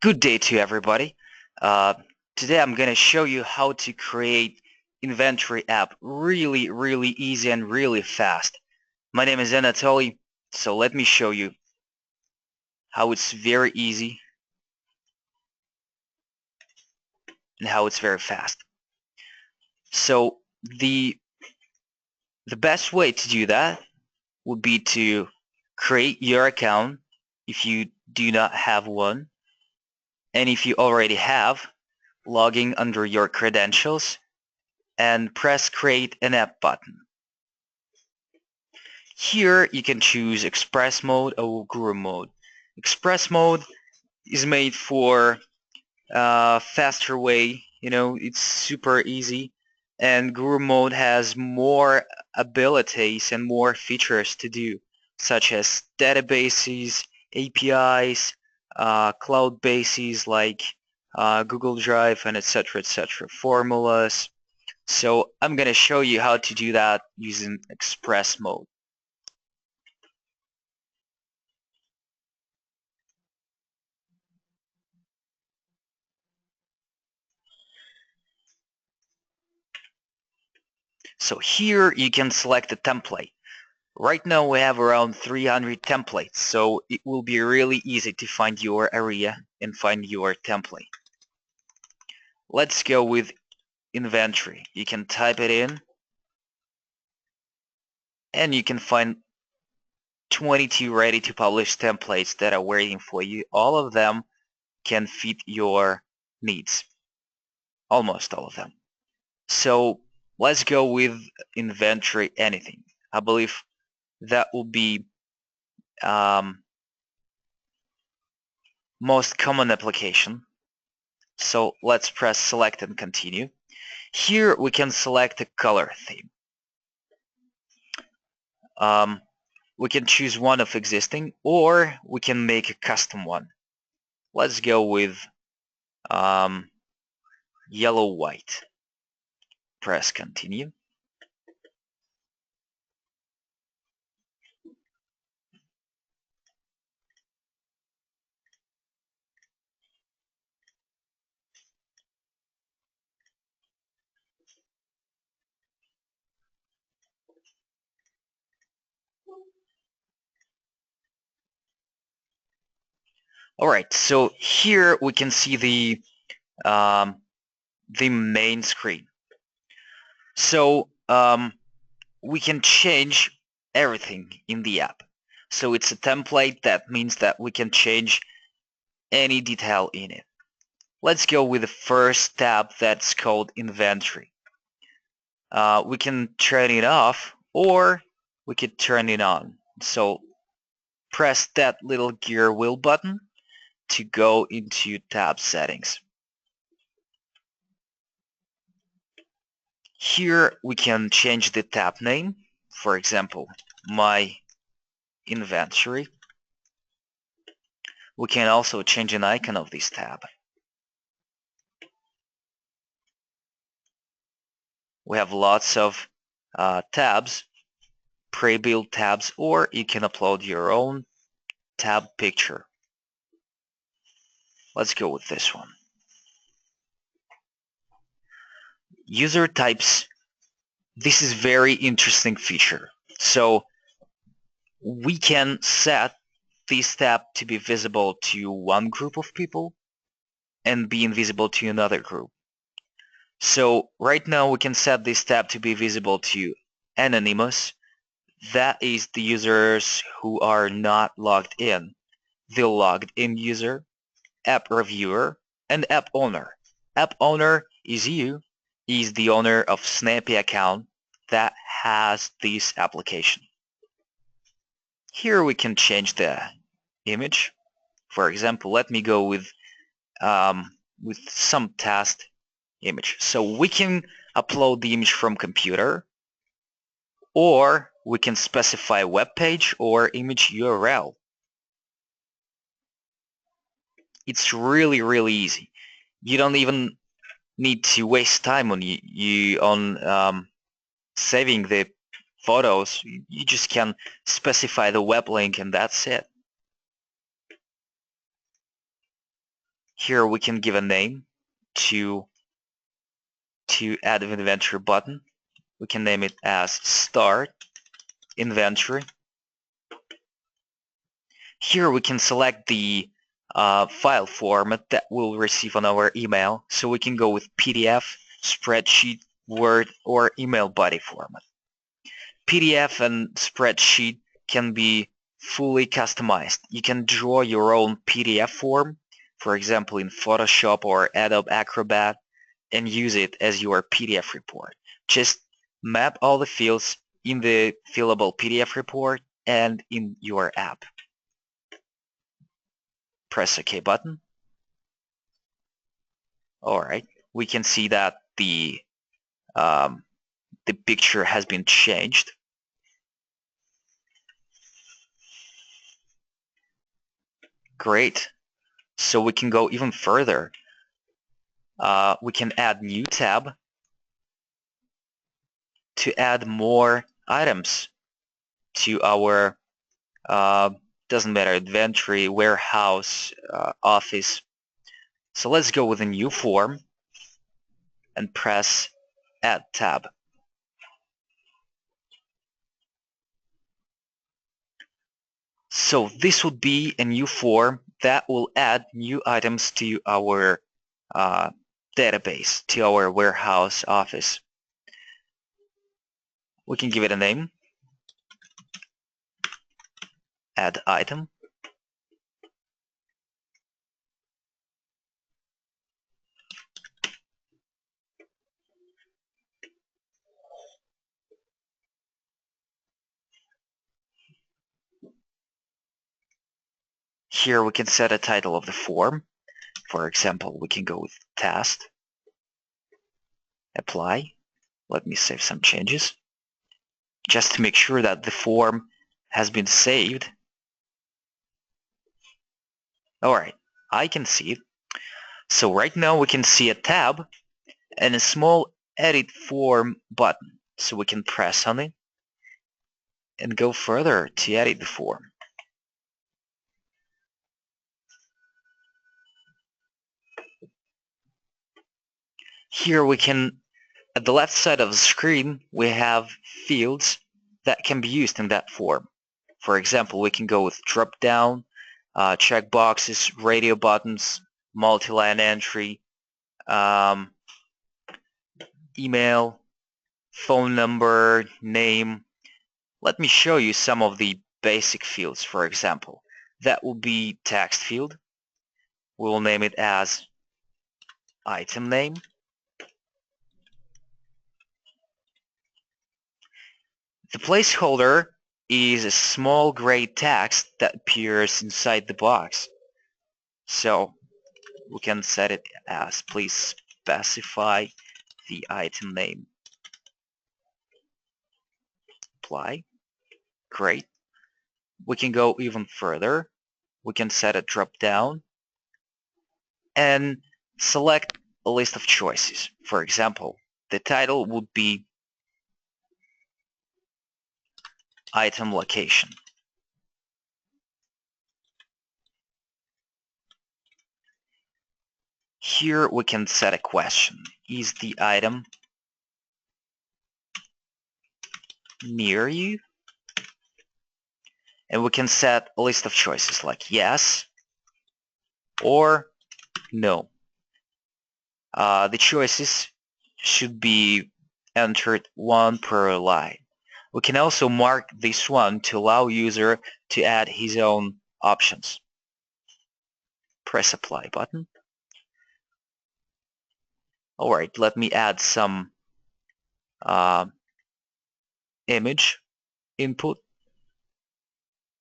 Good day to everybody. Uh, Today I'm going to show you how to create inventory app really easy and really fast. My name is Anatoly, so let me show you how it's very easy and how it's very fast. So the best way to do that would be to create your account if you do not have one, and if you already have, logging under your credentials and press create an app button. Here you can choose Express mode or Guru mode. Express mode is made for faster way, it's super easy, and Guru mode has more abilities and more features to do, such as databases, APIs, cloud bases like Google Drive, and etc., formulas. So I'm going to show you how to do that using Express mode. So here you can select a template. Right now we have around 300 templates, so it will be really easy to find your area and find your template. Let's go with inventory. You can type it in and you can find 22 ready to publish templates that are waiting for you. All of them can fit your needs. Almost all of them. So let's go with inventory anything. I believe that will be most common application. So let's press select and continue. Here we can select a color theme. We can choose one of existing, or we can make a custom one. Let's go with yellow white. Press continue. Alright, so here we can see the main screen. So we can change everything in the app. So it's a template. That means that we can change any detail in it. Let's go with the first tab that's called inventory. We can turn it off or we could turn it on. So press that little gear wheel button to go into tab settings. Here we can change the tab name. For example, my inventory. We can also change an icon of this tab. We have lots of tabs, pre-built tabs, or you can upload your own tab picture. Let's go with this one. User types. This is very interesting feature. So we can set this tab to be visible to one group of people and be invisible to another group. So right now we can set this tab to be visible to anonymous. That is the users who are not logged in. The logged in user, app reviewer, and app owner. App owner is you, is the owner of Snappii account that has this application. Here we can change the image. For example, let me go with some test image. So we can upload the image from computer, or we can specify web page or image URL. It's really easy. You don't even need to waste time on saving the photos. You just can specify the web link and that's it. Here we can give a name to add an inventory button. We can name it as Start Inventory. Here we can select the file format that we'll receive on our email. So we can go with PDF, spreadsheet, Word, or email body format. PDF and spreadsheet can be fully customized. You can draw your own PDF form, for example in Photoshop or Adobe Acrobat, and use it as your PDF report. Just map all the fields in the fillable PDF report and in your app. Press OK button. Alright, we can see that the picture has been changed. Great. So we can go even further. We can add new tab to add more items to our doesn't matter, inventory, warehouse, office. So let's go with a new form and press Add tab. So this would be a new form that will add new items to our database, to our warehouse office. We can give it a name, Add item. Here we can set a title of the form. For example, we can go with Task, Apply. Let me save some changes, just to make sure that the form has been saved. Alright, I can see it. So right now we can see a tab and a small Edit Form button. So we can press on it and go further to edit the form. Here we can, at the left side of the screen, we have fields that can be used in that form. For example, we can go with drop down, check boxes, radio buttons, multi-line entry, email, phone number, name. Let me show you some of the basic fields. For example, that will be text field. We will name it as item name. The placeholder is a small gray text that appears inside the box. So we can set it as please specify the item name. Apply. Great. We can go even further. We can set a drop down and select a list of choices. For example, the title would be item location. Here we can set a question. Is the item near you? And we can set a list of choices like yes or no. The choices should be entered one per line. We can also mark this one to allow user to add his own options. Press apply button. Alright, let me add some image input.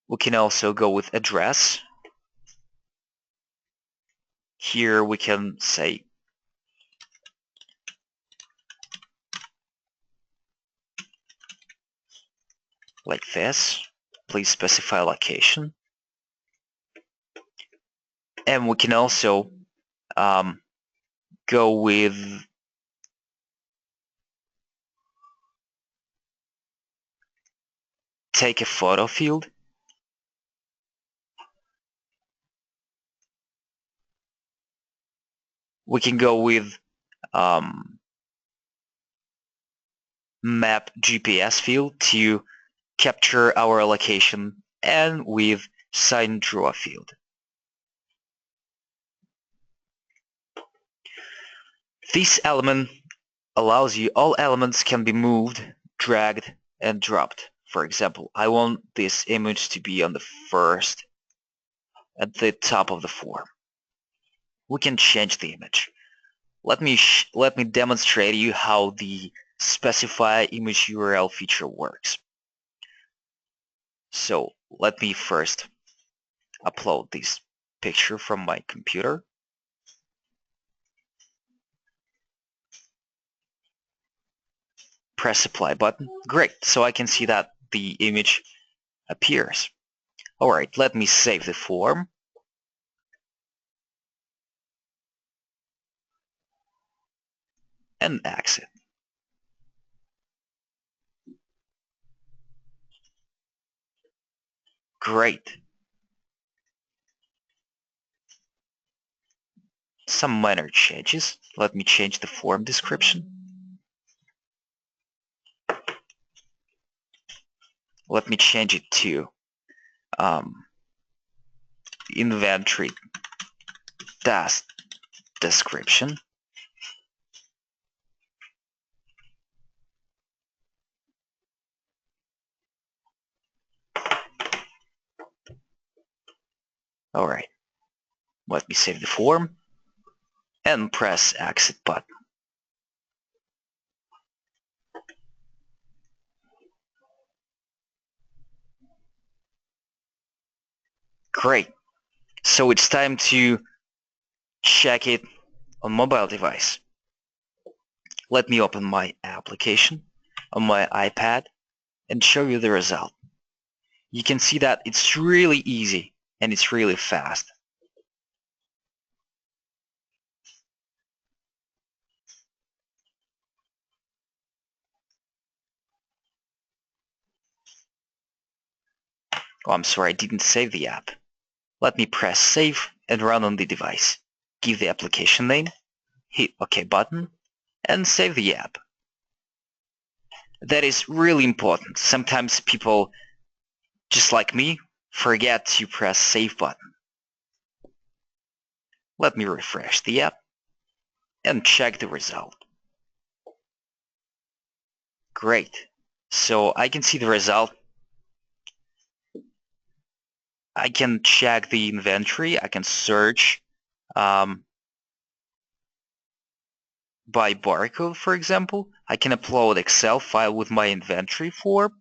We can also go with address. Here we can say like this. Please specify location. And we can also go with take a photo field. We can go with map GPS field to capture our location, and with sign draw field. This element allows you all elements can be moved, dragged, and dropped. For example, I want this image to be on the first at the top of the form. We can change the image. Let me demonstrate you how the specify image URL feature works. So let me first upload this picture from my computer. Press apply button. Great, so I can see that the image appears. Alright, let me save the form. And exit. Great. Some minor changes. Let me change the form description. Let me change it to inventory task description. Alright. Let me save the form and press exit button. Great. So it's time to check it on mobile device. Let me open my application on my iPad and show you the result. You can see that it's really easy and it's really fast. Oh, I'm sorry, I didn't save the app. Let me press save and run on the device. Give the application name, hit OK button, and save the app. That is really important. Sometimes people, just like me, forget to press save button. Let me refresh the app and check the result. Great. So I can see the result. I can check the inventory. I can search by barcode, for example. I can upload Excel file with my inventory form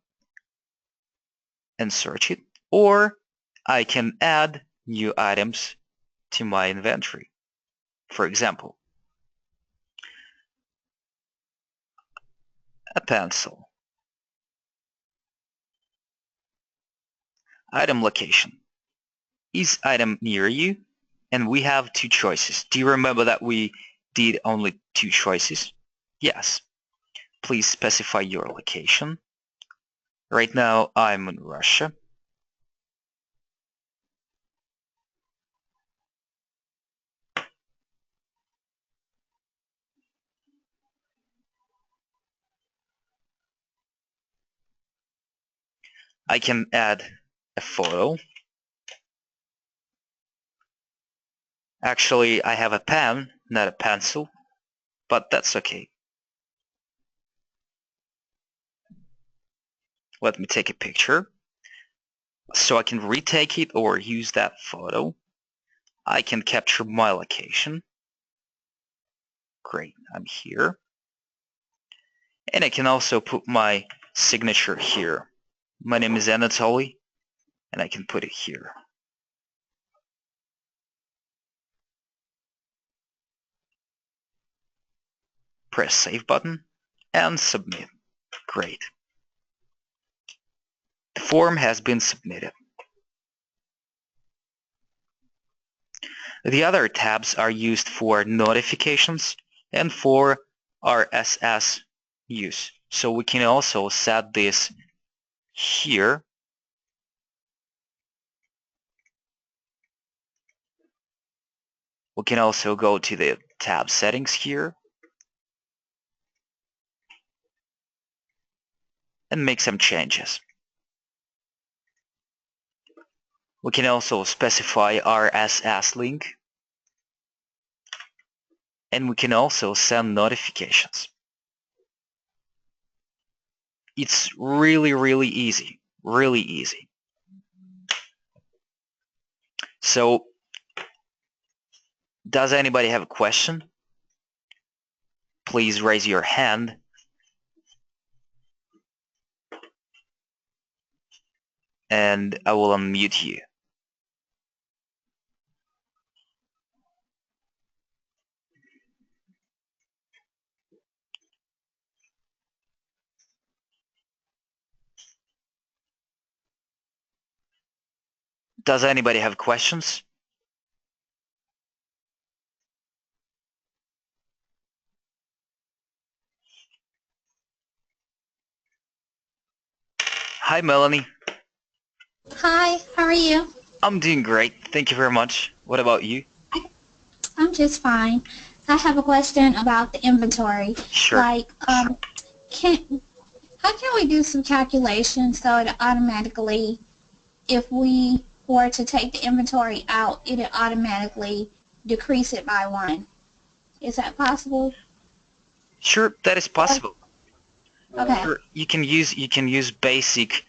and search it. Or I can add new items to my inventory. For example, a pencil. Item location. Is item near you? And we have two choices. Do you remember that we did only two choices? Yes. Please specify your location. Right now I'm in Russia. I can add a photo. Actually, I have a pen, not a pencil, but that's okay. Let me take a picture. So I can retake it or use that photo. I can capture my location. Great, I'm here. And I can also put my signature here. My name is Anatoly, and I can put it here. Press save button and submit. Great. The form has been submitted. The other tabs are used for notifications and for RSS use. So we can also set this here. We can also go to the tab settings here and make some changes. We can also specify RSS link, and we can also send notifications. It's really easy, really easy. So, does anybody have a question? Please raise your hand. And I will unmute you. Does anybody have questions? Hi, Melanie. Hi, how are you? I'm doing great. Thank you very much. What about you? I'm just fine. I have a question about the inventory. Sure. Like, can how can we do some calculations so it automatically, if we were to take the inventory out, it'll automatically decrease it by 1? Is that possible? Sure, that is possible. Okay. Sure, you can use basic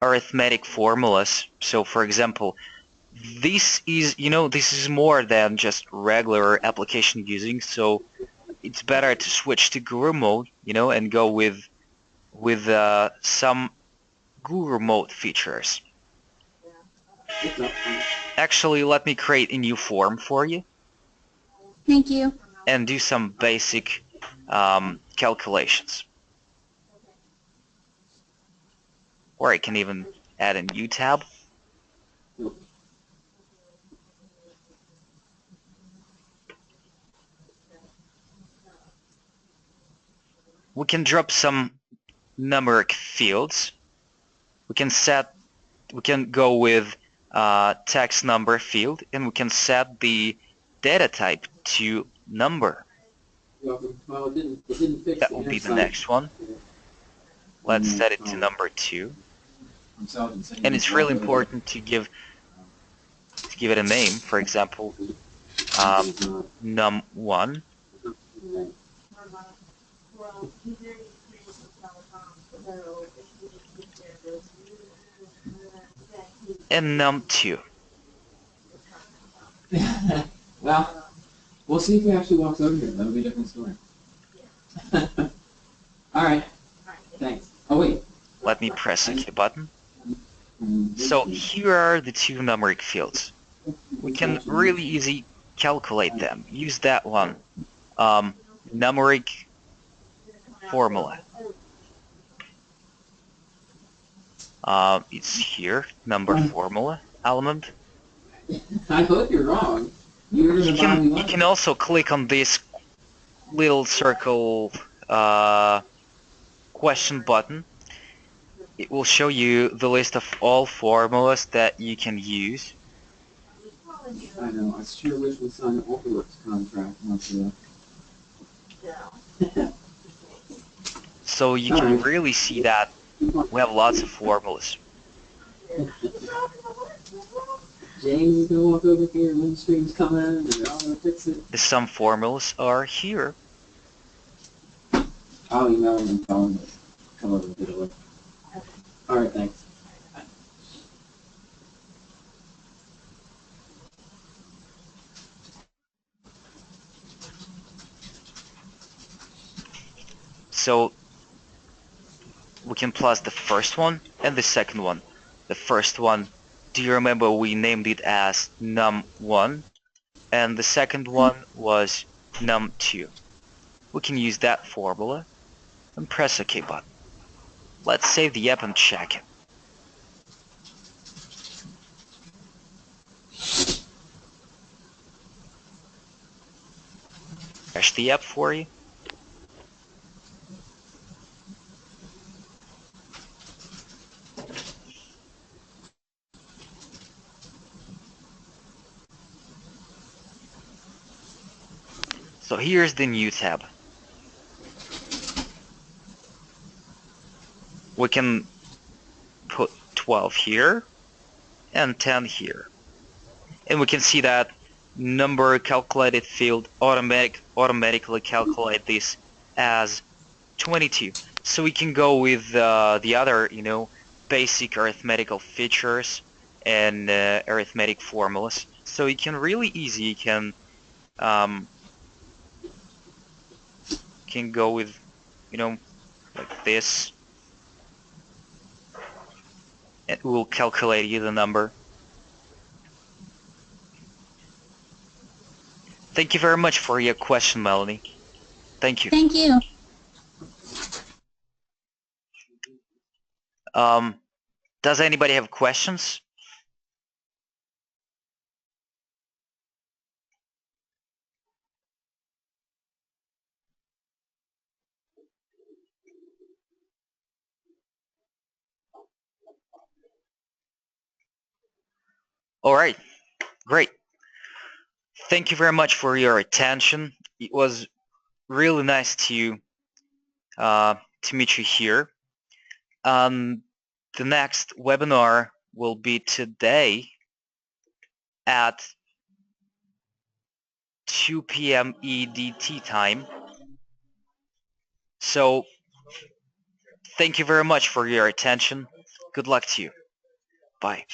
arithmetic formulas. So, for example, this is more than just regular application using. So, it's better to switch to Guru mode, and go with some Guru mode features. Actually, let me create a new form for you Thank you. and do some basic calculations. Or I can even add a new tab. We can drop some numeric fields. We can go with text number field, and we can set the data type to number. Well, it didn't fix That will be the next one. Let's set it to number 2. And it's really important to give it a name. For example, num1. And num2. Well, we'll see if he actually walks over here. That'll be a different story. All right. Thanks. Oh, wait. Let me press the key button. So here are the 2 numeric fields. We can really easy calculate them. Use that one. Numeric formula. It's here, number formula element. I hope you're wrong. You can also click on this little circle question button. It will show you the list of all formulas that you can use. I know. I sure wish we signed an Overworks contract once ago. So you can really see that we have lots of formulas. James is gonna walk over here, and Windstream's coming, and they're all gonna fix it. The sum formulas are here. I'll email him and tell him to come over and get it with. All right, thanks. So we can plus the first one and the second one. The first one, do you remember we named it as num1? And the second one was num2. We can use that formula and press OK button. Let's save the app and check it. Crash the app for you. So here's the new tab. We can put 12 here and 10 here. And we can see that number calculated field automatically calculate this as 22. So we can go with the other, basic arithmetical features and arithmetic formulas. So you can really easy, you can go with, like this. It will calculate you the number. Thank you very much for your question, Melanie. Thank you. Thank you. Does anybody have questions? All right, great. Thank you very much for your attention. It was really nice to meet you here. The next webinar will be today at 2 p.m. EDT time. So thank you very much for your attention. Good luck to you. Bye.